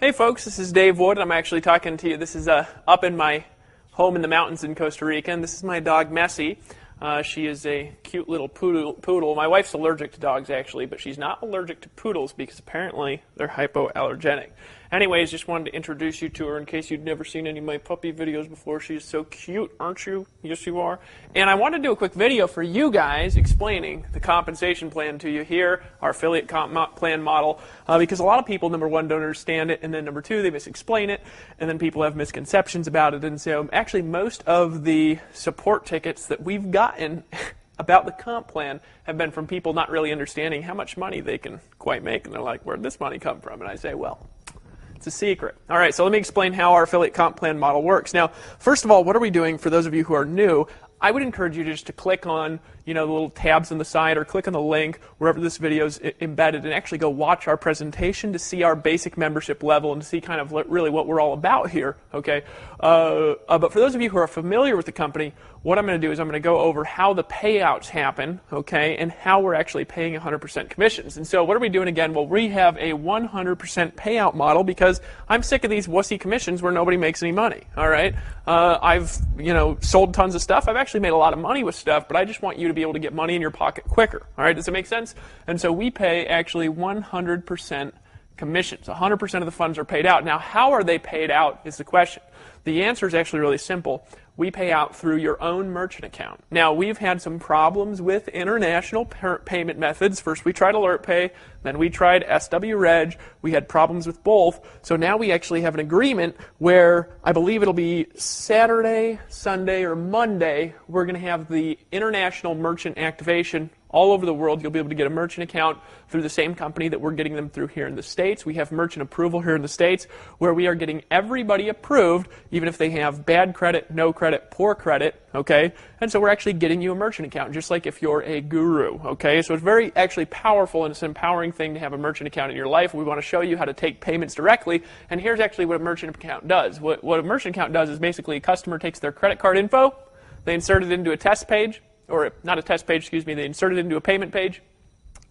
Hey folks, this is Dave Wood. I'm actually talking to you. This is up in my home in the mountains in Costa Rica, and this is my dog Messi. She is a cute little poodle. My wife's allergic to dogs actually, but she's not allergic to poodles because apparently they're hypoallergenic. Anyways, just wanted to introduce you to her in case you'd never seen any of my puppy videos before. She's so cute, aren't you? Yes, you are. And I want to do a quick video for you guys explaining the compensation plan to you here, our affiliate comp plan model, because a lot of people, number one, don't understand it, and then number two, they misexplain it, and then people have misconceptions about it. And so actually most of the support tickets that we've gotten about the comp plan have been from people not really understanding how much money they can quite make. And they're like, where'd this money come from? And I say, well, it's a secret. All right, so let me explain how our affiliate comp plan model works. Now, first of all, what are we doing for those of you who are new? I would encourage you just to click on, the little tabs on the side or click on the link wherever this video is embedded and actually go watch our presentation to see our basic membership level and to see kind of really what we're all about here, okay? But for those of you who are familiar with the company, what I'm going to do is I'm going to go over how the payouts happen, okay, and how we're actually paying 100% commissions. And so what are we doing again? Well, we have a 100% payout model because I'm sick of these wussy commissions where nobody makes any money, all right? I've, sold tons of stuff. I've actually made a lot of money with stuff, but I just want you to be able to get money in your pocket quicker, all right? Does it make sense? And so we pay actually 100% commissions. 100% of the funds are paid out. Now, how are they paid out is the question. The answer is actually really simple. We pay out through your own merchant account. Now, we've had some problems with international payment methods. First, we tried AlertPay, then we tried SWReg. We had problems with both. So now we actually have an agreement where I believe it'll be Saturday, Sunday, or Monday. We're going to have the international merchant activation all over the world. You'll be able to get a merchant account through the same company that we're getting them through here in the States. We have merchant approval here in the States where we are getting everybody approved, even if they have bad credit, no credit, poor credit, okay? And so we're actually getting you a merchant account, just like if you're a guru, okay? So it's very actually powerful and it's an empowering thing to have a merchant account in your life. We want to show you how to take payments directly, and here's actually what a merchant account does. What a merchant account does is basically a customer takes their credit card info, they insert it into a test page, or not a test page, excuse me, they insert it into a payment page,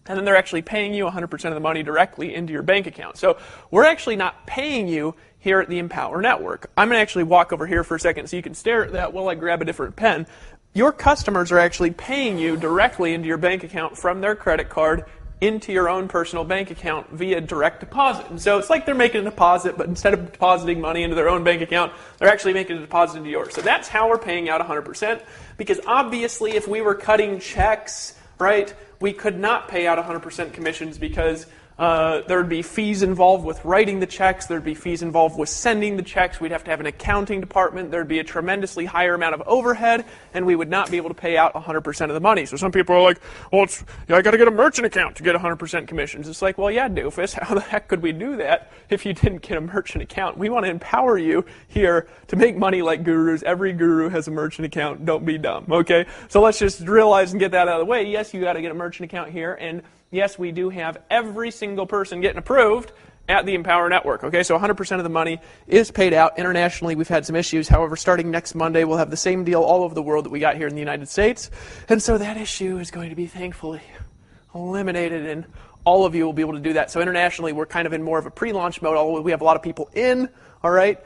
and then they're actually paying you 100% of the money directly into your bank account. So we're actually not paying you here at the Empower Network. I'm going to actually walk over here for a second so you can stare at that while I grab a different pen. Your customers are actually paying you directly into your bank account from their credit card into your own personal bank account via direct deposit. And so it's like they're making a deposit, but instead of depositing money into their own bank account, they're actually making a deposit into yours. So that's how we're paying out 100%, because obviously if we were cutting checks, right, we could not pay out 100% commissions because there would be fees involved with writing the checks. There would be fees involved with sending the checks. We'd have to have an accounting department. There would be a tremendously higher amount of overhead, and we would not be able to pay out 100% of the money. So some people are like, well, I got to get a merchant account to get 100% commissions. It's like, well, yeah, doofus. How the heck could we do that if you didn't get a merchant account? We want to empower you here to make money like gurus. Every guru has a merchant account. Don't be dumb, okay? So let's just realize and get that out of the way. Yes, you got to get a merchant account here, and yes, we do have every single person getting approved at the Empower Network. Okay, so 100% of the money is paid out. Internationally, we've had some issues. However, starting next Monday, we'll have the same deal all over the world that we got here in the United States. And so that issue is going to be thankfully eliminated, and all of you will be able to do that. So internationally, we're kind of in more of a pre-launch mode, although we have a lot of people in, all right?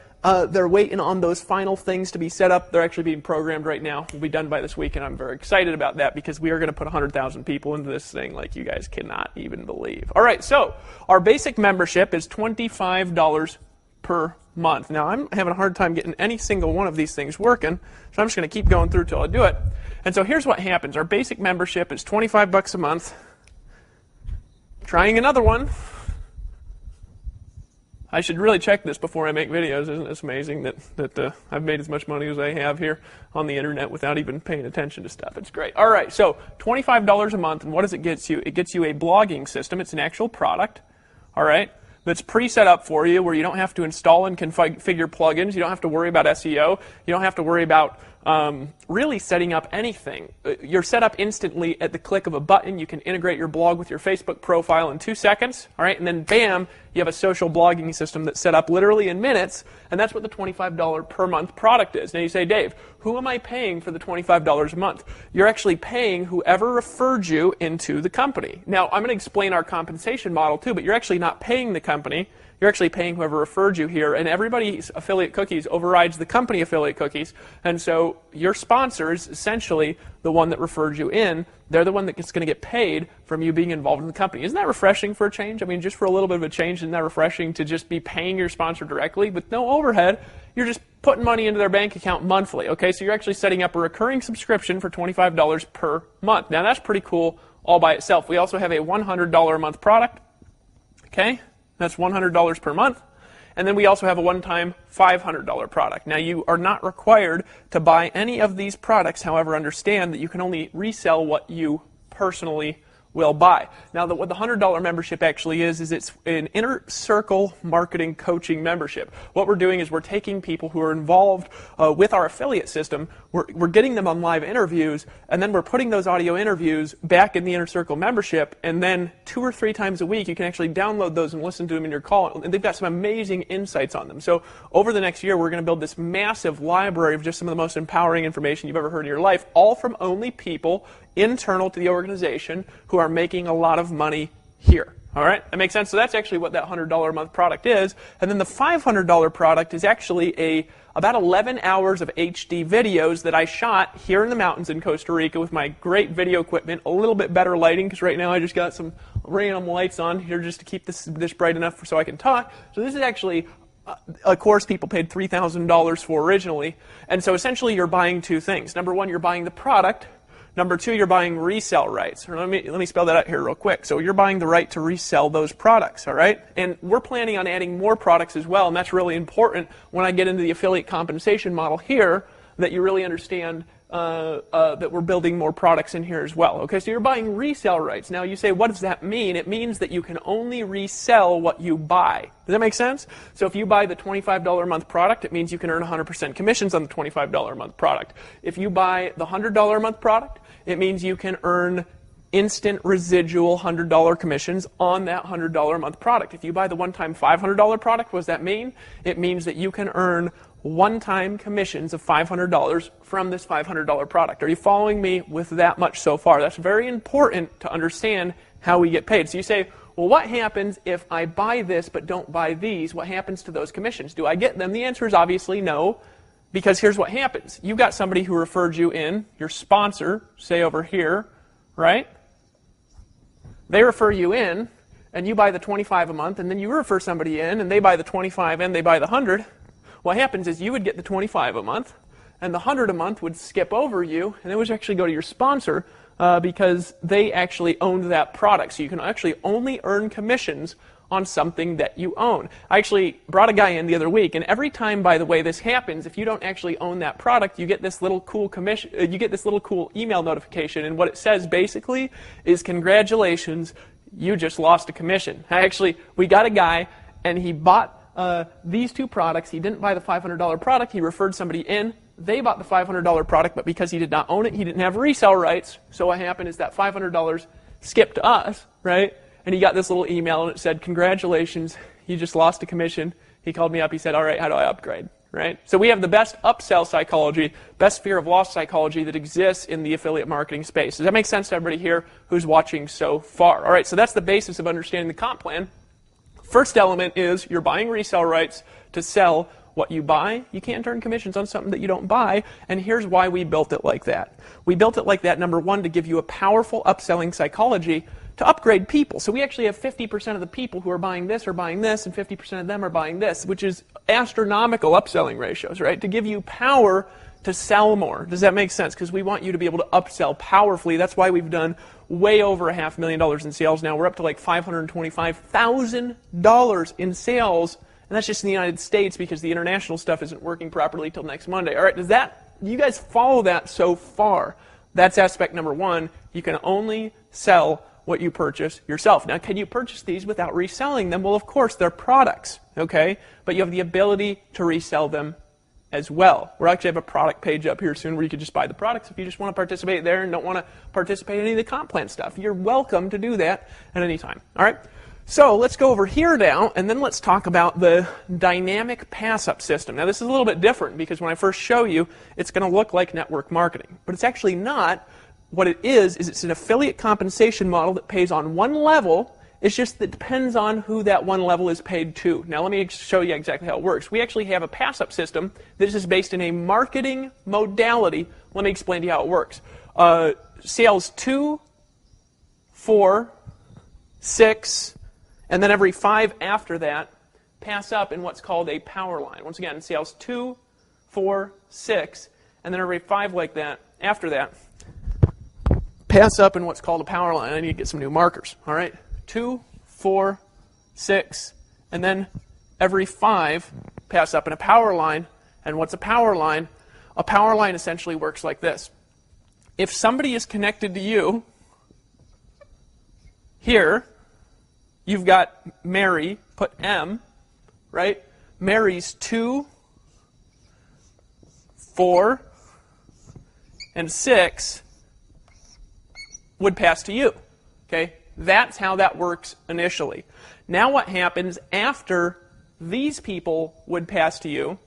They're waiting on those final things to be set up. They're actually being programmed right now. We'll be done by this week, and I'm very excited about that because we are going to put 100,000 people into this thing like you guys cannot even believe. All right, so our basic membership is $25 per month. Now, I'm having a hard time getting any single one of these things working, so I'm just going to keep going through till I do it. And so here's what happens. Our basic membership is $25 a month. Trying another one. I should really check this before I make videos. Isn't this amazing that I've made as much money as I have here on the internet without even paying attention to stuff? It's great. All right, so $25 a month, and what does it get you? It gets you a blogging system. It's an actual product, all right, that's pre-set up for you where you don't have to install and configure plugins. You don't have to worry about SEO. You don't have to worry about really setting up anything. You're set up instantly at the click of a button. You can integrate your blog with your Facebook profile in 2 seconds, all right, and then bam, you have a social blogging system that's set up literally in minutes, and that's what the $25 per month product is. Now you say, Dave, who am I paying for the $25 a month? You're actually paying whoever referred you into the company. Now, I'm going to explain our compensation model too, but you're actually not paying the company. You're actually paying whoever referred you here, and everybody's affiliate cookies overrides the company affiliate cookies, and so your sponsor is essentially the one that referred you in. They're the one that's going to get paid from you being involved in the company. Isn't that refreshing for a change? I mean, just for a little bit of a change, isn't that refreshing to just be paying your sponsor directly with no overhead? You're just putting money into their bank account monthly, okay? So you're actually setting up a recurring subscription for $25 per month. Now, that's pretty cool all by itself. We also have a $100 a month product, okay? That's $100 per month. And then we also have a one-time $500 product. Now, you are not required to buy any of these products. However, understand that you can only resell what you personally will buy. Now, what the $100 membership actually is it's an inner circle marketing coaching membership. What we're doing is we're taking people who are involved with our affiliate system, we're getting them on live interviews, and then we're putting those audio interviews back in the inner circle membership, and then 2 or 3 times a week you can actually download those and listen to them in your call, and they've got some amazing insights on them. So over the next year, we're going to build this massive library of just some of the most empowering information you've ever heard in your life, all from only people internal to the organization who are making a lot of money here. All right? That makes sense? So that's actually what that $100 a month product is. And then the $500 product is actually about 11 hours of HD videos that I shot here in the mountains in Costa Rica with my great video equipment, a little bit better lighting, because right now I just got some random lights on here just to keep this bright enough so I can talk. So this is actually a course people paid $3,000 for originally. And so essentially you're buying 2 things. Number 1, you're buying the product. Number 2, you're buying resale rights. Let me spell that out here real quick. So you're buying the right to resell those products, all right? And we're planning on adding more products as well, and that's really important when I get into the affiliate compensation model here, that you really understand that we're building more products in here as well. Okay, so you're buying resale rights. Now you say, what does that mean? It means that you can only resell what you buy. Does that make sense? So if you buy the $25 a month product, it means you can earn 100% commissions on the $25 a month product. If you buy the $100 a month product, it means you can earn instant residual $100 commissions on that $100 a month product. If you buy the one-time $500 product, what does that mean? It means that you can earn one-time commissions of $500 from this $500 product. Are you following me with that much so far? That's very important to understand how we get paid. So you say, well, what happens if I buy this but don't buy these? What happens to those commissions? Do I get them? The answer is obviously no, because here's what happens. You've got somebody who referred you in, your sponsor, say over here, right? They refer you in, and you buy the $25 a month, and then you refer somebody in, and they buy the $25 and they buy the $100. What happens is you would get the $25 a month, and the $100 a month would skip over you, and it would actually go to your sponsor because they actually owned that product. So you can actually only earn commissions on something that you own. I actually brought a guy in the other week, and every time, by the way, this happens, if you don't actually own that product, you get this little cool commission. You get this little cool email notification, and what it says basically is, "Congratulations, you just lost a commission." We got a guy, and he bought these 2 products. He didn't buy the $500 product. He referred somebody in. They bought the $500 product, but because he did not own it, he didn't have resale rights. So what happened is that $500 skipped to us, right? And he got this little email, and it said, "Congratulations, you just lost a commission." He called me up. He said, "All right, how do I upgrade?" Right? So we have the best upsell psychology, best fear of loss psychology that exists in the affiliate marketing space. Does that make sense to everybody here who's watching so far? All right, so that's the basis of understanding the comp plan. First element is you're buying resale rights to sell what you buy. You can't earn commissions on something that you don't buy, and here's why we built it like that. We built it like that, number 1, to give you a powerful upselling psychology to upgrade people. So we actually have 50% of the people who are buying this, and 50% of them are buying this, which is astronomical upselling ratios, right? To give you power to sell more. Does that make sense? Because we want you to be able to upsell powerfully. That's why we've done way over $500,000 in sales now. We're up to like $525,000 in sales, and that's just in the United States because the international stuff isn't working properly till next Monday. All right, you guys follow that so far? That's aspect number 1. You can only sell what you purchase yourself. Now, can you purchase these without reselling them? Well, of course, they're products, okay? But you have the ability to resell them as well. We'll actually have a product page up here soon where you can just buy the products if you just want to participate there and don't want to participate in any of the comp plan stuff. You're welcome to do that at any time. All right? So let's go over here now, and then let's talk about the dynamic pass-up system. Now, this is a little bit different because when I first show you, it's going to look like network marketing. But it's actually not. What it is it's an affiliate compensation model that pays on one level It's just that it depends on who that one level is paid to. Now let me show you exactly how it works. We actually have a pass-up system. This is based in a marketing modality. Let me explain to you how it works. Sales 2, 4, 6, and then every 5 after that pass up in what's called a power line. Once again, sales 2, 4, 6, and then every 5 like that after that pass up in what's called a power line. I need to get some new markers. All right, 2, 4, 6, and then every 5 pass up in a power line. And what's a power line? A power line essentially works like this. If somebody is connected to you, here, you've got Mary, put M, right? Mary's 2, 4, and 6 would pass to you. Okay? That's how that works initially. Now what happens after these people would pass to you,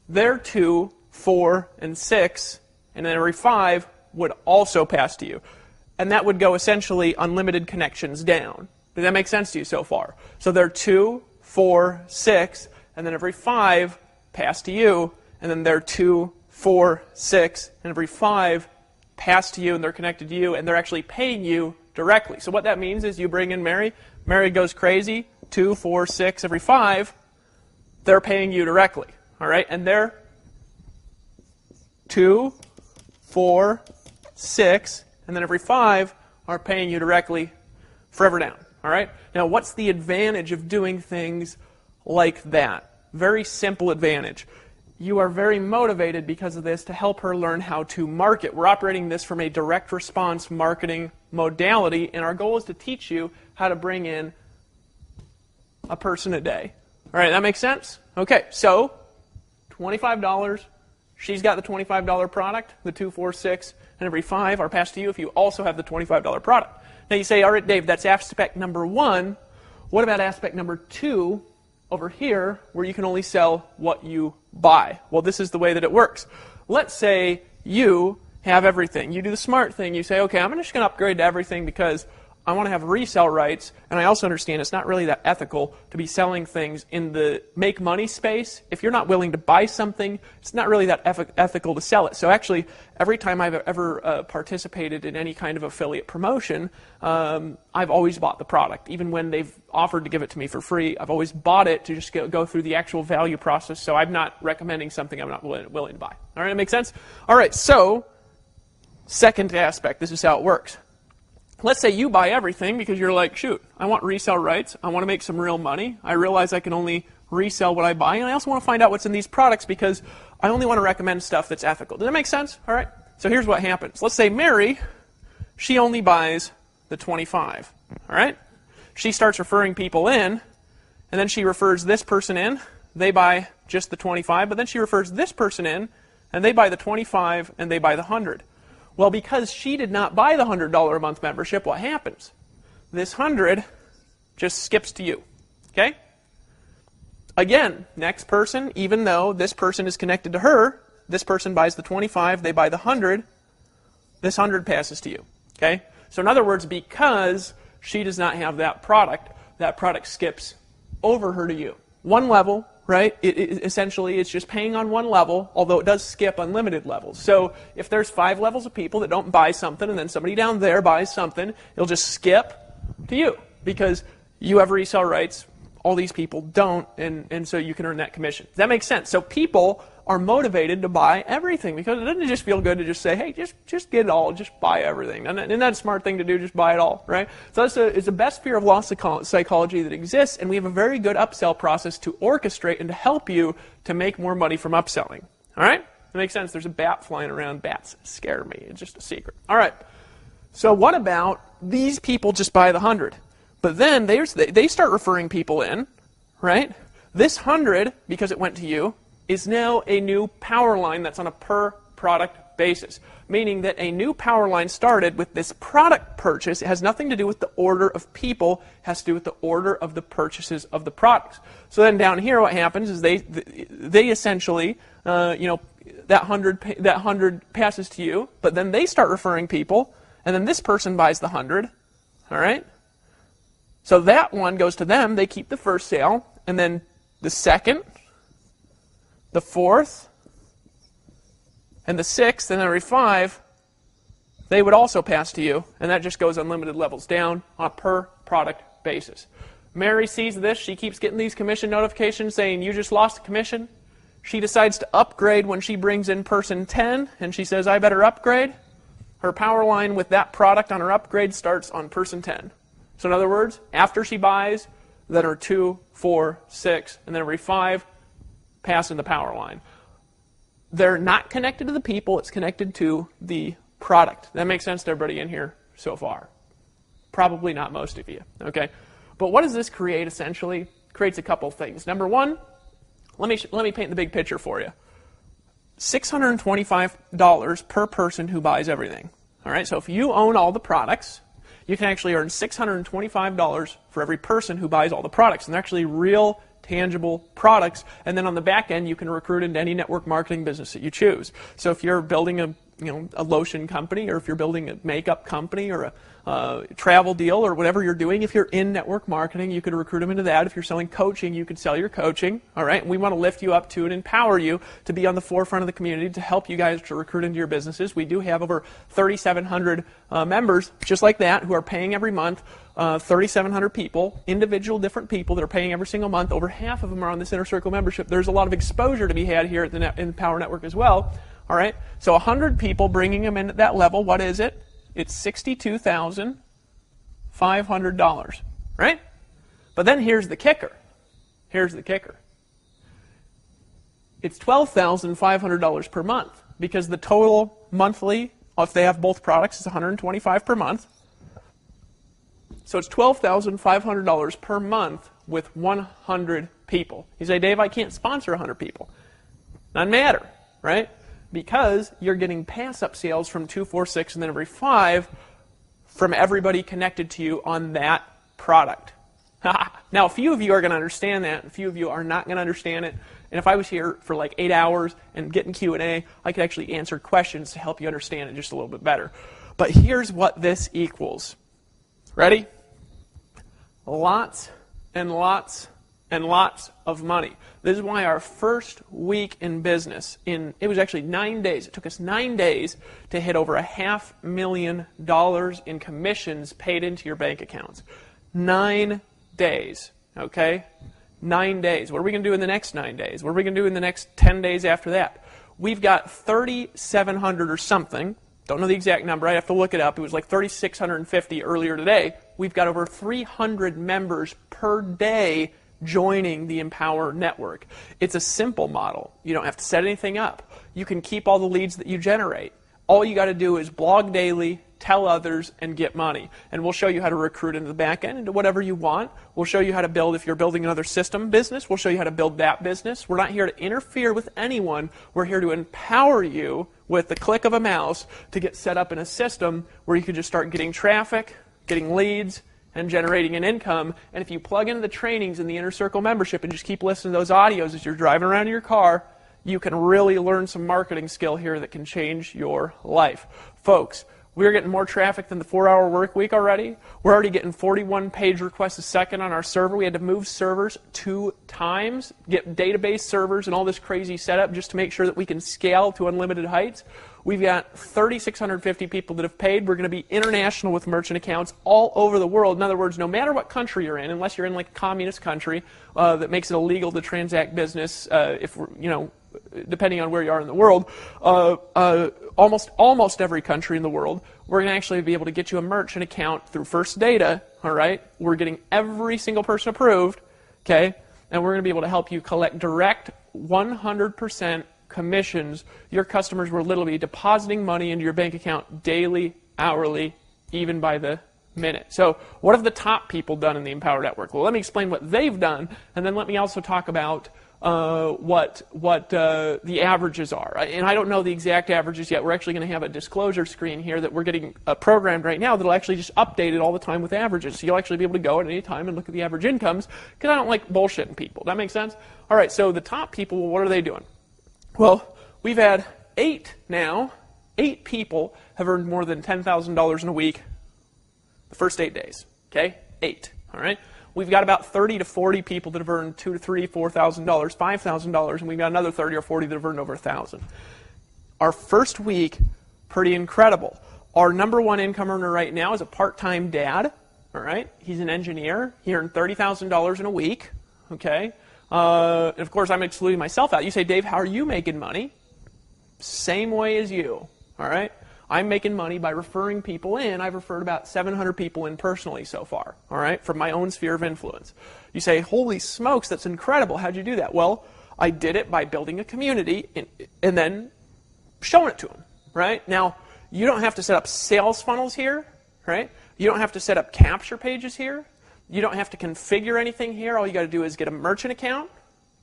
their 2, 4, and 6, and then every 5 would also pass to you. And that would go essentially unlimited connections down. Does that make sense to you so far? So their 2, 4, 6, and then every 5 pass to you, and then their 2, 4, 6, and every 5 pass to you, and they're connected to you, and they're actually paying you directly. So what that means is you bring in Mary, Mary goes crazy, 2, 4, 6, every 5, they're paying you directly. All right? And they're 2, 4, 6, and then every 5 are paying you directly forever down. All right? Now, what's the advantage of doing things like that? Very simple advantage. You are very motivated because of this to help her learn how to market. We're operating this from a direct response marketing modality, and our goal is to teach you how to bring in a person a day. All right, that makes sense? Okay, so $25. She's got the $25 product, the 2, 4, 6, and every 5 are passed to you if you also have the $25 product. Now you say, all right, Dave, that's aspect number 1. What about aspect number 2 over here where you can only sell what you buy? Well, this is the way that it works. Let's say you have everything. You do the smart thing. You say, okay, I'm just going to upgrade to everything because I want to have resale rights, and I also understand it's not really that ethical to be selling things in the make money space. If you're not willing to buy something, it's not really that ethical to sell it. So actually, every time I've ever participated in any kind of affiliate promotion, I've always bought the product. Even when they've offered to give it to me for free, I've always bought it to just go through the actual value process, so I'm not recommending something I'm not willing to buy. All right, that makes sense? All right, so second aspect, this is how it works. Let's say you buy everything because you're like, shoot, I want resale rights. I want to make some real money. I realize I can only resell what I buy, and I also want to find out what's in these products because I only want to recommend stuff that's ethical. Does that make sense? All right. So here's what happens. Let's say Mary, she only buys the 25. All right. She starts referring people in, and then she refers this person in. They buy just the 25, but then she refers this person in, and they buy the 25, and they buy the 100. Well, because she did not buy the $100 a month membership, what happens? This 100 just skips to you. Okay? Again, next person, even though this person is connected to her, this person buys the 25, they buy the 100, this 100 passes to you. Okay? So in other words, because she does not have that product skips over her to you. One level, right? Essentially, it's just paying on one level, although it does skip unlimited levels. So if there's 5 levels of people that don't buy something, and then somebody down there buys something, it'll just skip to you because you have resale rights. All these people don't, and so you can earn that commission. Does that make sense? So people are motivated to buy everything because it doesn't just feel good to just say, hey, just get it all, just buy everything. And isn't that a smart thing to do, just buy it all, right? So it's the best fear of loss psychology that exists, and we have a very good upsell process to orchestrate and to help you to make more money from upselling. All right? That makes sense. There's a bat flying around. Bats scare me. It's just a secret. All right. So what about these people just buy the 100? But then they start referring people in, right? This 100, because it went to you, is now a new power line that's on a per product basis, meaning that a new power line started with this product purchase. It has nothing to do with the order of people. It has to do with the order of the purchases of the products. So then down here, what happens is they essentially, that 100 passes to you, but then they start referring people, and then this person buys the 100, all right? So that one goes to them. They keep the first sale, and then the second, the fourth, and the sixth, and every 5, they would also pass to you, and that just goes unlimited levels down on a per product basis. Mary sees this. She keeps getting these commission notifications saying, you just lost a commission. She decides to upgrade when she brings in person 10, and she says, I better upgrade. Her power line with that product on her upgrade starts on person 10. So in other words, after she buys, then her 2, 4, 6, and then every 5 pass in the power line. They're not connected to the people. It's connected to the product. That makes sense to everybody in here so far? Probably not most of you. Okay. But what does this create essentially? It creates a couple things. Number one, let me paint the big picture for you. $625 per person who buys everything. All right, so if you own all the products, you can actually earn $625 for every person who buys all the products. And they're actually real, tangible products. And then on the back end, you can recruit into any network marketing business that you choose. So if you're building a lotion company, or if you're building a makeup company, or a travel deal, or whatever you're doing, if you're in network marketing, you could recruit them into that. If you're selling coaching, you could sell your coaching. All right, and we want to lift you up to and empower you to be on the forefront of the community to help you guys to recruit into your businesses. We do have over 3,700 members, just like that, who are paying every month. 3,700 people, individual different people that are paying every single month. Over half of them are on this Inner Circle membership. There's a lot of exposure to be had here at the in the Power Network as well. All right, so 100 people, bringing them in at that level. What is it? It's $62,500, right? But then here's the kicker. Here's the kicker. It's $12,500 per month, because the total monthly, if they have both products, is $125 per month. So it's $12,500 per month with 100 people. You say, Dave, I can't sponsor 100 people. Doesn't matter, right? Because you're getting pass-up sales from 2, 4, 6, and then every 5 from everybody connected to you on that product. Now, a few of you are going to understand that, and a few of you are not going to understand it. And if I was here for like 8 hours and getting Q&A, I could actually answer questions to help you understand it just a little bit better. But here's what this equals. Ready? Lots and lots and lots of money. This is why our first week in business, it was actually 9 days. It took us 9 days to hit over $500,000 in commissions paid into your bank accounts. 9 days, okay? 9 days. What are we going to do in the next 9 days? What are we going to do in the next 10 days after that? We've got 3,700 or something. Don't know the exact number. I have to look it up. It was like 3,650 earlier today. We've got over 300 members per day joining the Empower Network. It's a simple model. You don't have to set anything up. You can keep all the leads that you generate. All you got to do is blog daily, tell others, and get money. And we'll show you how to recruit into the back end, into whatever you want. We'll show you how to build, if you're building another system business, we'll show you how to build that business. We're not here to interfere with anyone. We're here to empower you with the click of a mouse to get set up in a system where you can just start getting traffic, getting leads, and generating an income. And if you plug into the trainings in the Inner Circle membership and just keep listening to those audios as you're driving around in your car, you can really learn some marketing skill here that can change your life. Folks, we're getting more traffic than the 4-hour work week already. We're already getting 41 page requests a second on our server. We had to move servers 2 times, get database servers and all this crazy setup just to make sure that we can scale to unlimited heights. We've got 3,650 people that have paid. We're going to be international with merchant accounts all over the world. In other words, no matter what country you're in, unless you're in like a communist country that makes it illegal to transact business, if depending on where you are in the world, almost every country in the world, we're going to actually be able to get you a merchant account through First Data. All right, we're getting every single person approved. Okay, and we're going to be able to help you collect direct 100% commissions. Your customers will literally be depositing money into your bank account daily, hourly, even by the minute. So what have the top people done in the Empower Network? Well, let me explain what they've done, and then let me also talk about what the averages are. And I don't know the exact averages yet. We're actually going to have a disclosure screen here that we're getting programmed right now that'll actually just update it all the time with averages. So you'll actually be able to go at any time and look at the average incomes, because I don't like bullshitting people. That makes sense? All right, so the top people, well, what are they doing? Well, we've had 8 now. 8 people have earned more than $10,000 in a week the first 8 days. Okay? 8. All right? We've got about 30 to 40 people that have earned $2,000 to $3,000, $4,000, $5,000, and we've got another 30 or 40 that have earned over $1,000. Our first week, pretty incredible. Our number one income earner right now is a part-time dad. All right? He's an engineer. He earned $30,000 in a week. Okay? And of course, I'm excluding myself out. You say, Dave, how are you making money? Same way as you. All right? I'm making money by referring people in. I've referred about 700 people in personally so far, all right, from my own sphere of influence. You say, holy smokes, that's incredible. How'd you do that? Well, I did it by building a community and then showing it to them, right? Now, you don't have to set up sales funnels here, right? You don't have to set up capture pages here. You don't have to configure anything here. All you got to do is get a merchant account,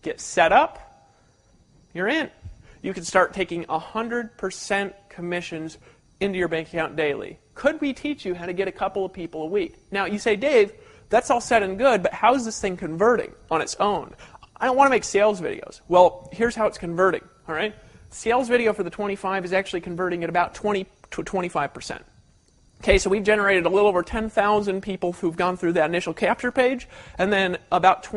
get set up, you're in. You can start taking 100% commissions into your bank account daily. Could we teach you how to get a couple of people a week? Now, you say, Dave, that's all said and good, but how is this thing converting on its own? I don't want to make sales videos. Well, here's how it's converting, all right? Sales video for the 25 is actually converting at about 20 to 25%. Okay, so we've generated a little over 10,000 people who've gone through that initial capture page, and then about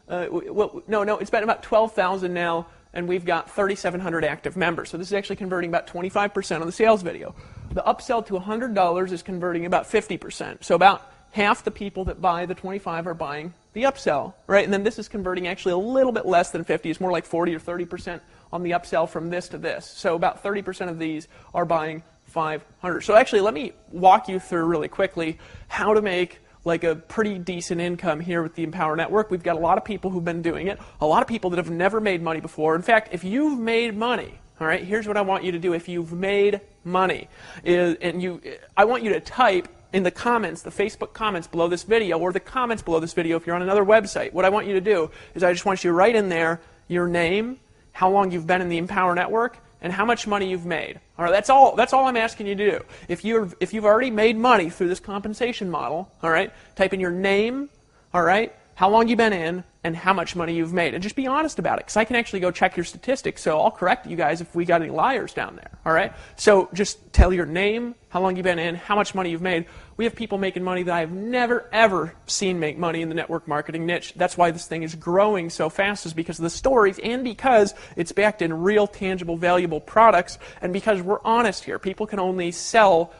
it's been about 12,000 now, and we've got 3,700 active members. So this is actually converting about 25% on the sales video. The upsell to $100 is converting about 50%. So about half the people that buy the 25 are buying the upsell, right? And then this is converting actually a little bit less than 50. It's more like 40 or 30% on the upsell from this to this. So about 30% of these are buying 500. So actually, let me walk you through really quickly how to make like a pretty decent income here with the Empower Network. We've got a lot of people who've been doing it, a lot of people that have never made money before. In fact, if you've made money, all right, here's what I want you to do. If you've made money, I want you to type in the comments, the Facebook comments below this video, or the comments below this video if you're on another website. What I want you to do is I just want you to write in there your name, how long you've been in the Empower Network, and how much money you've made. All right, that's all I'm asking you to do. If you've already made money through this compensation model, all right, type in your name, all right, how long you've been in, and how much money you've made. And just be honest about it, because I can actually go check your statistics, so I'll correct you guys if we got any liars down there, all right? So just tell your name, how long you've been in, how much money you've made. We have people making money that I've never, ever seen make money in the network marketing niche. That's why this thing is growing so fast, is because of the stories and because it's backed in real, tangible, valuable products, and because we're honest here. People can only sell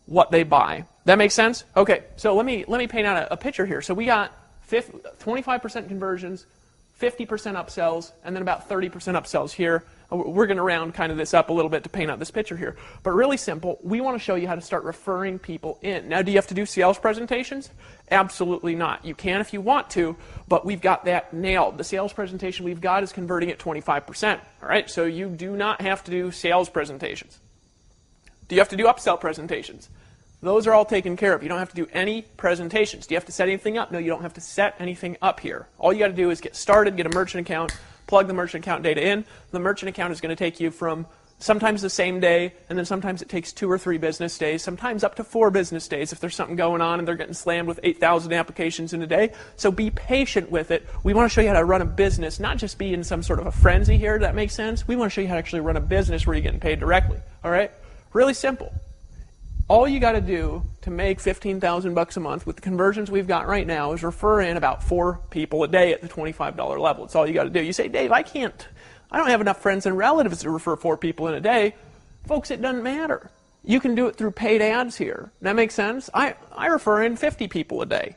what they buy. That makes sense? Okay, so let me paint out a picture here. So we got 25% conversions, 50% upsells, and then about 30% upsells here. We're going to round kind of this up a little bit to paint out this picture here. But really simple, we want to show you how to start referring people in. Now, do you have to do sales presentations? Absolutely not. You can if you want to, but we've got that nailed. The sales presentation we've got is converting at 25%. All right, so you do not have to do sales presentations. Do you have to do upsell presentations? Those are all taken care of. You don't have to do any presentations. Do you have to set anything up? No, you don't have to set anything up here. All you got to do is get started, get a merchant account, plug the merchant account data in. The merchant account is going to take you from sometimes the same day, and then sometimes it takes 2 or 3 business days, sometimes up to 4 business days if there's something going on and they're getting slammed with 8,000 applications in a day. So be patient with it. We want to show you how to run a business, not just be in some sort of a frenzy here. Does that make sense? We want to show you how to actually run a business where you're getting paid directly. All right? Really simple. All you got to do to make $15,000 a month with the conversions we've got right now is refer in about 4 people a day at the $25 level. It's all you got to do. You say, Dave, I don't have enough friends and relatives to refer 4 people in a day. Folks, it doesn't matter. You can do it through paid ads here. That makes sense? I refer in 50 people a day.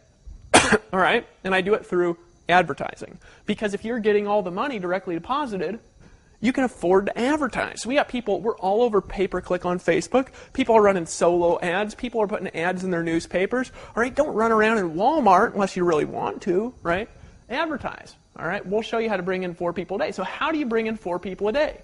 All right? And I do it through advertising. Because if you're getting all the money directly deposited, you can afford to advertise. So we got people, we're all over pay-per-click on Facebook. People are running solo ads. People are putting ads in their newspapers. All right, don't run around in Walmart unless you really want to, right? Advertise. All right, we'll show you how to bring in 4 people a day. So how do you bring in 4 people a day?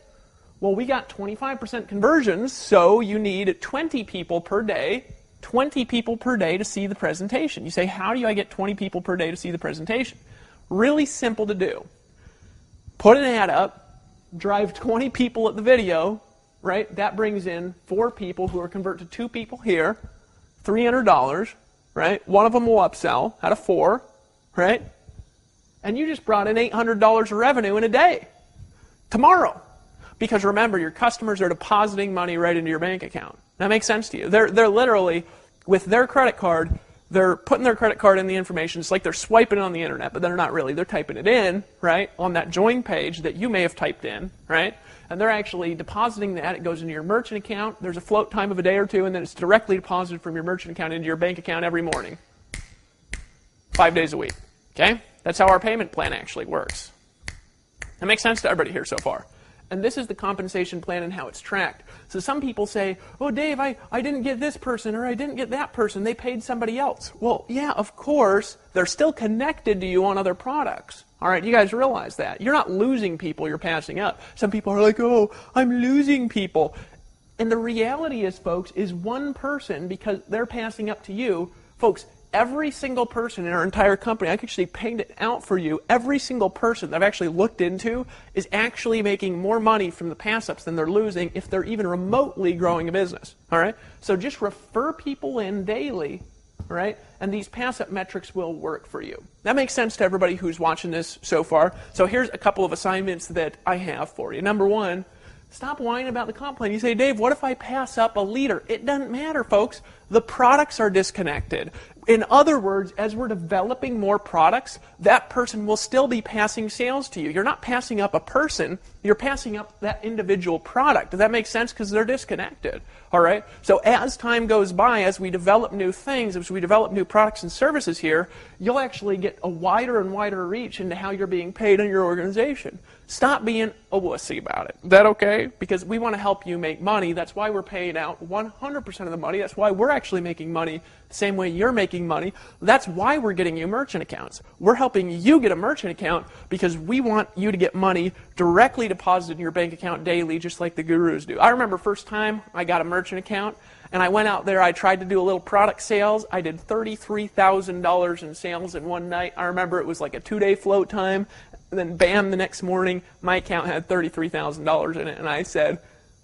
Well, we got 25% conversions, so you need 20 people per day, 20 people per day to see the presentation. You say, how do I get 20 people per day to see the presentation? Really simple to do. Put an ad up, drive 20 people at the video, right? That brings in 4 people who are convert to 2 people here, $300, right? One of them will upsell out of 4, right? And you just brought in $800 of revenue in a day, tomorrow. Because remember, your customers are depositing money right into your bank account. That makes sense to you. They're literally, with their credit card, They're putting their credit card in the information. It's like they're swiping it on the internet, but they're not really. They're typing it in, right, on that join page that you may have typed in, right? And they're actually depositing that. It goes into your merchant account. There's a float time of a day or two, and then it's directly deposited from your merchant account into your bank account every morning, 5 days a week. Okay? That's how our payment plan actually works. That makes sense to everybody here so far. And this is the compensation plan and how it's tracked. So some people say, oh, Dave, I didn't get this person or I didn't get that person. They paid somebody else. Well, yeah, of course. They're still connected to you on other products. All right, you guys realize that. You're not losing people you're passing up. Some people are like, oh, I'm losing people. And the reality is, folks, is one person, because they're passing up to you, folks, every single person in our entire company, I can actually paint it out for you, every single person that I've actually looked into is actually making more money from the pass-ups than they're losing if they're even remotely growing a business. All right? So just refer people in daily, right? And these pass-up metrics will work for you. That makes sense to everybody who's watching this so far. So here's a couple of assignments that I have for you. Number one, stop whining about the comp plan. You say, Dave, what if I pass up a leader? It doesn't matter, folks. The products are disconnected. In other words, as we're developing more products, that person will still be passing sales to you. You're not passing up a person. You're passing up that individual product. Does that make sense? Because they're disconnected. All right? So as time goes by, as we develop new things, as we develop new products and services here, you'll actually get a wider and wider reach into how you're being paid in your organization. Stop being a wussy about it. Is that okay? Because we want to help you make money. That's why we're paying out 100% of the money. That's why we're actually making money the same way you're making money. That's why we're getting you merchant accounts. We're helping you get a merchant account because we want you to get money directly deposited in your bank account daily, just like the gurus do. I remember first time I got a merchant account, and I went out there, I tried to do a little product sales. I did $33,000 in sales in one night. I remember it was like a 2-day float time. And then bam, the next morning, my account had $33,000 in it. And I said,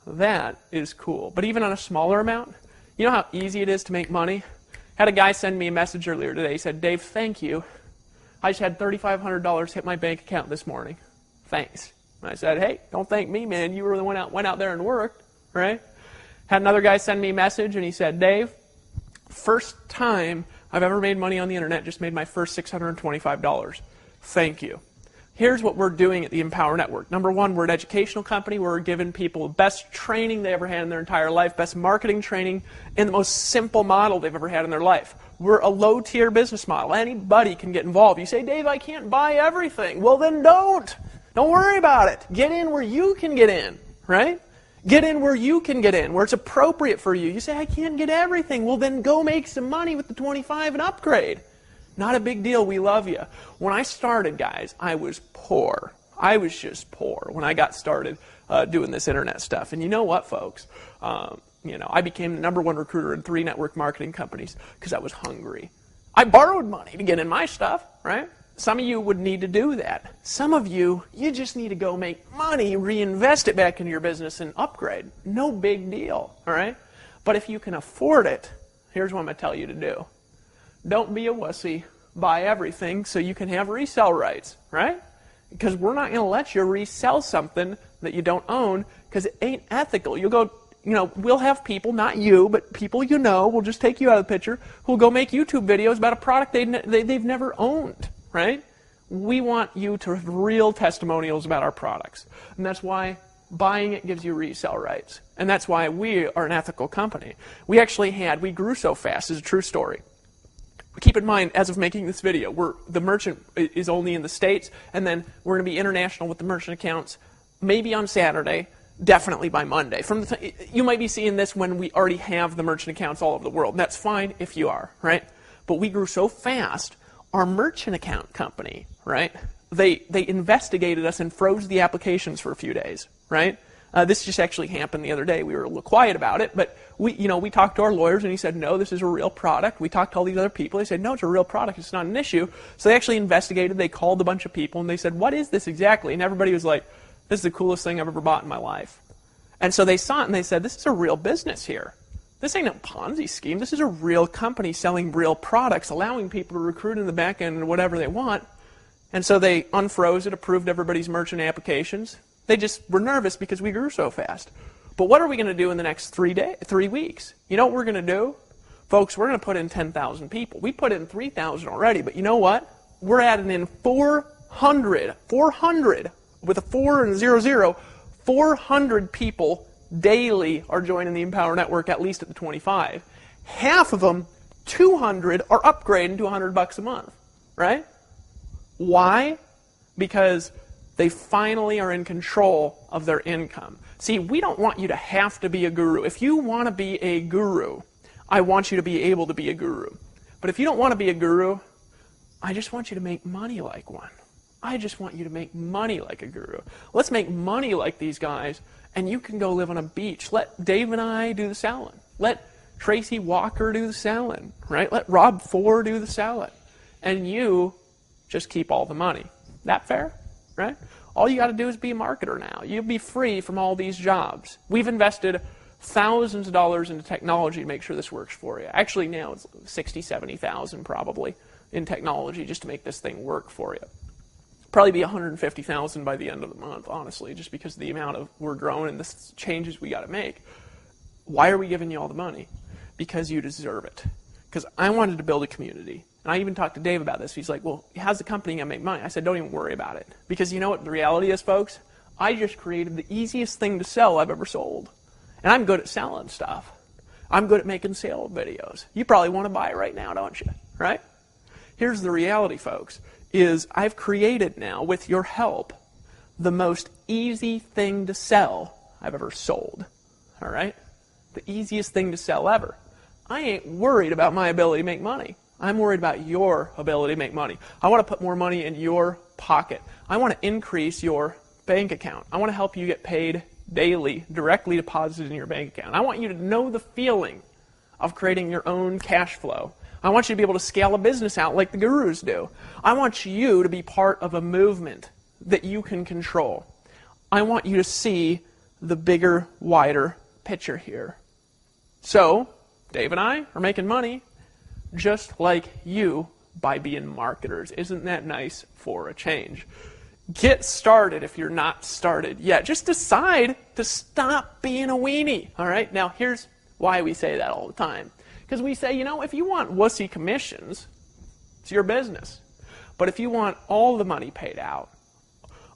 that is cool. But even on a smaller amount, you know how easy it is to make money? Had a guy send me a message earlier today. He said, Dave, thank you. I just had $3,500 hit my bank account this morning. Thanks. And I said, hey, don't thank me, man. You were the one went out there and worked, right? Had another guy send me a message, and he said, Dave, first time I've ever made money on the internet, just made my first $625. Thank you. Here's what we're doing at the Empower Network. Number one, we're an educational company. We're giving people the best training they ever had in their entire life, best marketing training, and the most simple model they've ever had in their life. We're a low-tier business model. Anybody can get involved. You say, Dave, I can't buy everything. Well, then don't. Don't worry about it. Get in where you can get in, right? Get in where you can get in, where it's appropriate for you. You say, I can't get everything. Well, then go make some money with the 25 and upgrade. Not a big deal. We love you. When I started, guys, I was poor. I was just poor when I got started doing this internet stuff. And you know what, folks? I became the #1 recruiter in 3 network marketing companies because I was hungry. I borrowed money to get in my stuff, right? Some of you would need to do that. Some of you, you just need to go make money, reinvest it back into your business, and upgrade. No big deal, all right? But if you can afford it, here's what I'm going to tell you to do. Don't be a wussy. Buy everything so you can have resell rights, right? Because we're not going to let you resell something that you don't own because it ain't ethical. You'll go, we'll have people, not you, but people we'll just take you out of the picture, who'll go make YouTube videos about a product they've never owned, right? We want you to have real testimonials about our products. And that's why buying it gives you resell rights. And that's why we are an ethical company. We grew so fast, it's a true story. Keep in mind, as of making this video, the merchant is only in the States, and then we're going to be international with the merchant accounts, maybe on Saturday, definitely by Monday. You might be seeing this when we already have the merchant accounts all over the world. And that's fine if you are, right? But we grew so fast, our merchant account company, right? They investigated us and froze the applications for a few days, right? This just actually happened the other day. We were a little quiet about it, but we talked to our lawyers, and he said, no, this is a real product. We talked to all these other people. They said, no, it's a real product. It's not an issue. So they actually investigated. They called a bunch of people, and they said, what is this exactly? And everybody was like, this is the coolest thing I've ever bought in my life. And so they saw it, and they said, this is a real business here. This ain't a Ponzi scheme. This is a real company selling real products, allowing people to recruit in the back end and whatever they want. And so they unfroze it, approved everybody's merchant applications. They just were nervous because we grew so fast. But what are we going to do in the next 3 weeks? You know what we're going to do? Folks, we're going to put in 10,000 people. We put in 3,000 already, but you know what? We're adding in 400 with a 4 and a 00, 400 people daily are joining the Empower Network, at least at the 25. Half of them, 200, are upgrading to $100 a month, right? Why? Because they finally are in control of their income. See, we don't want you to have to be a guru. If you want to be a guru, I want you to be able to be a guru. But if you don't want to be a guru, I just want you to make money like one. I just want you to make money like a guru. Let's make money like these guys, and you can go live on a beach. Let Dave and I do the selling. Let Tracy Walker do the selling, right? Let Rob Ford do the selling. And you just keep all the money. That fair? Right? All you got to do is be a marketer now. You'll be free from all these jobs. We've invested thousands of dollars into technology to make sure this works for you. Actually, now it's 60, 70,000 probably in technology just to make this thing work for you. Probably be 150,000 by the end of the month, honestly, just because of the amount of we're growing and the changes we got to make. Why are we giving you all the money? Because you deserve it. Because I wanted to build a community. And I even talked to Dave about this. He's like, well, how's the company going to make money? I said, don't even worry about it. Because you know what the reality is, folks? I just created the easiest thing to sell I've ever sold. And I'm good at selling stuff. I'm good at making sale videos. You probably want to buy it right now, don't you? Right? Here's the reality, folks, is I've created now, with your help, the most easy thing to sell I've ever sold. All right? The easiest thing to sell ever. I ain't worried about my ability to make money. I'm worried about your ability to make money. I want to put more money in your pocket. I want to increase your bank account. I want to help you get paid daily, directly deposited in your bank account. I want you to know the feeling of creating your own cash flow. I want you to be able to scale a business out like the gurus do. I want you to be part of a movement that you can control. I want you to see the bigger, wider picture here. So, Dave and I are making money just like you by being marketers. Isn't that nice for a change? Get started if you're not started yet. Just decide to stop being a weenie. All right? Now, here's why we say that all the time. Because we say, you know, if you want wussy commissions, it's your business. But if you want all the money paid out,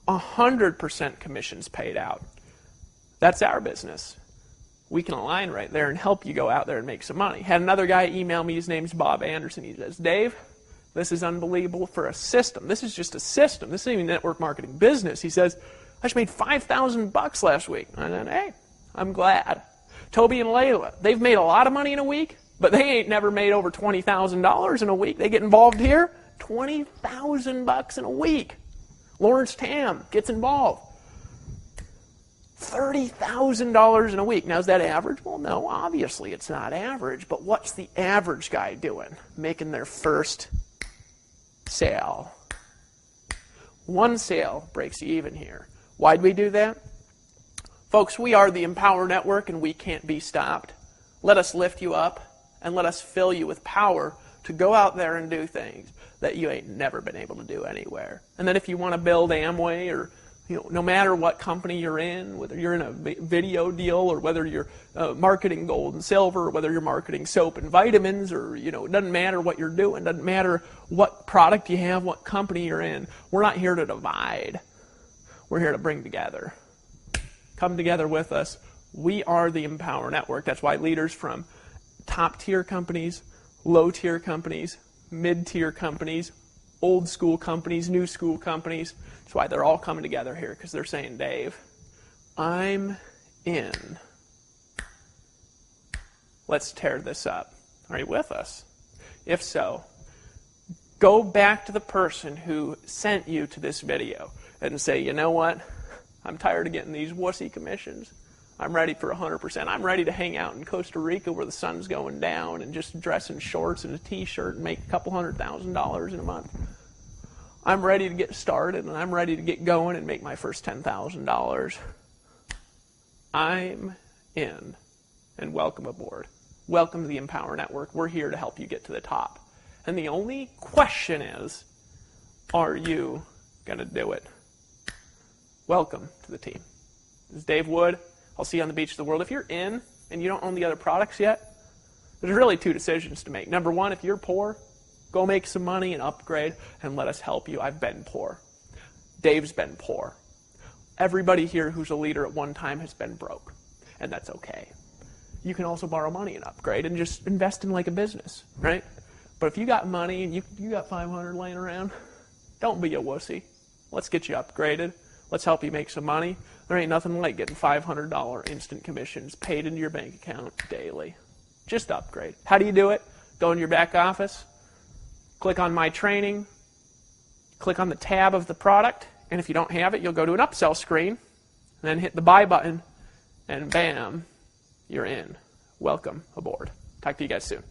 100% commissions paid out, that's our business. We can align right there and help you go out there and make some money. Had another guy email me, his name's Bob Anderson. He says, Dave, this is unbelievable for a system. This is just a system. This isn't even network marketing business. He says, I just made $5,000 last week. I said, hey, I'm glad. Toby and Layla, they've made a lot of money in a week, but they ain't never made over $20,000 in a week. They get involved here, $20,000 in a week. Lawrence Tam gets involved. $30,000 in a week. Now, is that average? Well, no, obviously it's not average, but what's the average guy doing? Making their first sale. One sale breaks you even here. Why'd we do that? Folks, we are the Empower Network and we can't be stopped. Let us lift you up and let us fill you with power to go out there and do things that you ain't never been able to do anywhere. And then if you want to build Amway or no matter what company you're in, whether you're in a video deal or whether you're marketing gold and silver or whether you're marketing soap and vitamins or, it doesn't matter what you're doing. Doesn't matter what product you have, what company you're in. We're not here to divide. We're here to bring together. Come together with us. We are the Empower Network. That's why leaders from top-tier companies, low-tier companies, mid-tier companies, old school companies, new school companies, that's why they're all coming together here, because they're saying, Dave, I'm in. Let's tear this up. Are you with us? If so, go back to the person who sent you to this video and say, you know what? I'm tired of getting these wussy commissions. I'm ready for 100%. I'm ready to hang out in Costa Rica where the sun's going down and just dress in shorts and a t-shirt and make a couple $100,000 in a month. I'm ready to get started and I'm ready to get going and make my first $10,000. I'm in. And welcome aboard. Welcome to the Empower Network. We're here to help you get to the top. And the only question is, are you going to do it? Welcome to the team. This is Dave Wood. I'll see you on the beach of the world. If you're in and you don't own the other products yet, There's really two decisions to make. Number one, if you're poor, go make some money and upgrade and let us help you. I've been poor. Dave's been poor. Everybody here who's a leader at one time has been broke, and that's okay. You can also borrow money and upgrade and just invest in like a business, right? But if you got money and you got 500 laying around, don't be a wussy. Let's get you upgraded. Let's help you make some money. There ain't nothing like getting $500 instant commissions paid into your bank account daily. Just upgrade. How do you do it? Go in your back office, click on My Training, click on the tab of the product, and if you don't have it, you'll go to an upsell screen, and then hit the buy button, and bam, you're in. Welcome aboard. Talk to you guys soon.